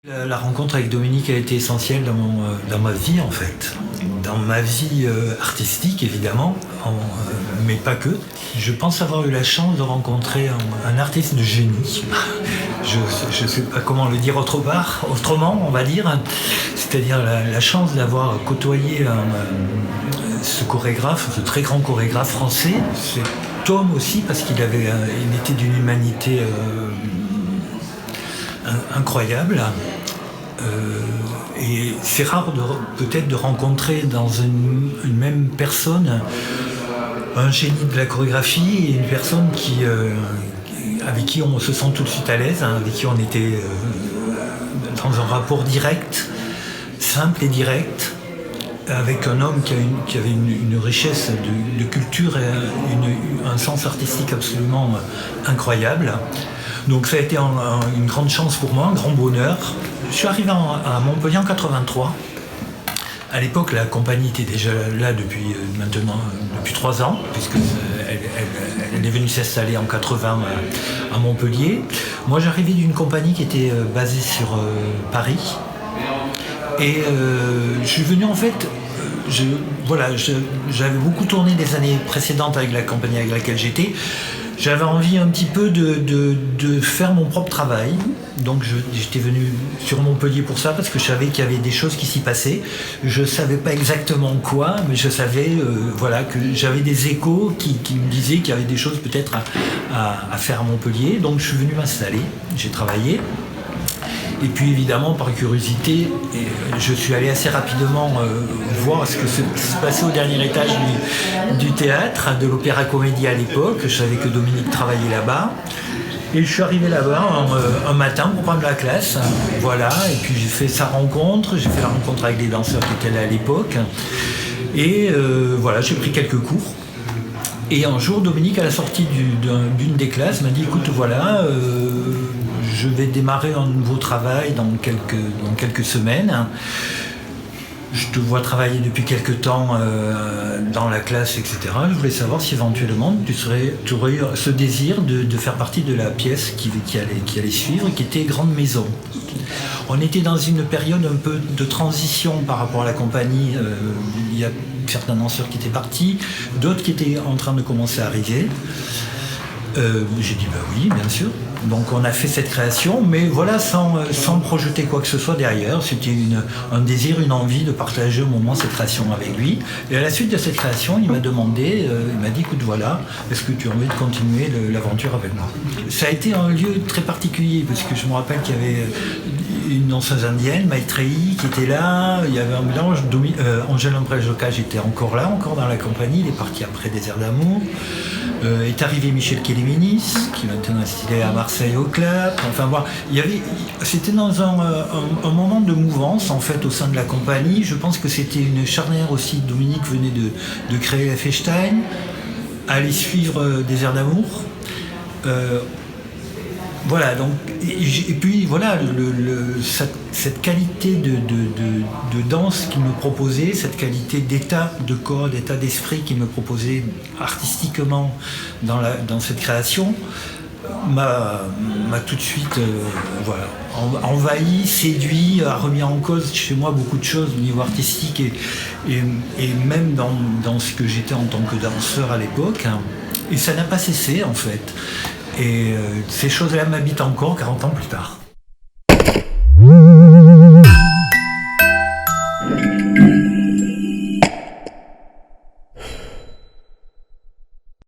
La rencontre avec Dominique a été essentielle dans ma vie en fait. Dans ma vie artistique évidemment, mais pas que. Je pense avoir eu la chance de rencontrer un artiste de génie. Je ne sais pas comment le dire autrement on va dire. C'est-à-dire la chance d'avoir côtoyé ce chorégraphe, ce très grand chorégraphe français. Cet homme aussi parce qu'il était d'une humanité incroyable. Et c'est rare peut-être de rencontrer dans une même personne un génie de la chorégraphie et une personne avec qui on se sent tout de suite à l'aise, avec qui on était dans un rapport direct, simple et direct, avec un homme qui avait une richesse de culture et un sens artistique absolument incroyable. Donc ça a été une grande chance pour moi, un grand bonheur. Je suis arrivé à Montpellier en 83. À l'époque, la compagnie était déjà là depuis 3 ans, puisqu'elle est venue s'installer en 80 à Montpellier. Moi, j'arrivais d'une compagnie qui était basée sur Paris. Et je suis venu en fait... j'avais beaucoup tourné les années précédentes avec la compagnie avec laquelle j'étais. J'avais envie un petit peu de faire mon propre travail. Donc j'étais venu sur Montpellier pour ça, parce que je savais qu'il y avait des choses qui s'y passaient. Je ne savais pas exactement quoi, mais je savais que j'avais des échos qui me disaient qu'il y avait des choses peut-être à faire à Montpellier. Donc je suis venu m'installer, j'ai travaillé. Et puis évidemment, par curiosité, je suis allé assez rapidement voir ce qui se passait au dernier étage du théâtre, de l'Opéra Comédie à l'époque. Je savais que Dominique travaillait là-bas. Et je suis arrivé là-bas un matin pour prendre la classe. Voilà, et puis j'ai fait sa rencontre. J'ai fait la rencontre avec les danseurs qui étaient là à l'époque. Et j'ai pris quelques cours. Et un jour, Dominique, à la sortie d'une des classes, m'a dit « Écoute, je vais démarrer un nouveau travail dans quelques semaines. Je te vois travailler depuis quelques temps dans la classe, etc. Je voulais savoir si éventuellement tu aurais eu ce désir de faire partie de la pièce qui allait suivre, qui était Grande Maison. » On était dans une période un peu de transition par rapport à la compagnie. Il y a certains danseurs qui étaient partis, d'autres qui étaient en train de commencer à arriver. J'ai dit oui, bien sûr. Donc on a fait cette création, mais voilà, sans projeter quoi que ce soit derrière. C'était un désir, une envie de partager au moment cette création avec lui. Et à la suite de cette création, il m'a demandé, il m'a dit, écoute, est-ce que tu as envie de continuer l'aventure avec moi? Ça a été un lieu très particulier, parce que je me rappelle qu'il y avait une danseuse indienne, Maitreyi, qui était là. Il y avait un mélange. Angèle Umbrel-Jocage était encore là, encore dans la compagnie. Il est parti après Des Airs d'amour. Est arrivé Michel Kéléménis, qui maintenant est installé à Marseille au Clap. Enfin voilà, c'était dans un moment de mouvance en fait au sein de la compagnie. Je pense que c'était une charnière aussi. Dominique venait de créer la Fechstein, aller suivre Des Airs d'amour. Voilà, donc, et puis voilà, cette qualité de danse qu'il me proposait, cette qualité d'état de corps, d'état d'esprit qu'il me proposait artistiquement dans cette création, m'a tout de suite envahi, séduit, a remis en cause chez moi beaucoup de choses au niveau artistique et même dans ce que j'étais en tant que danseur à l'époque. Et ça n'a pas cessé en fait. Et ces choses-là m'habitent encore 40 ans plus tard.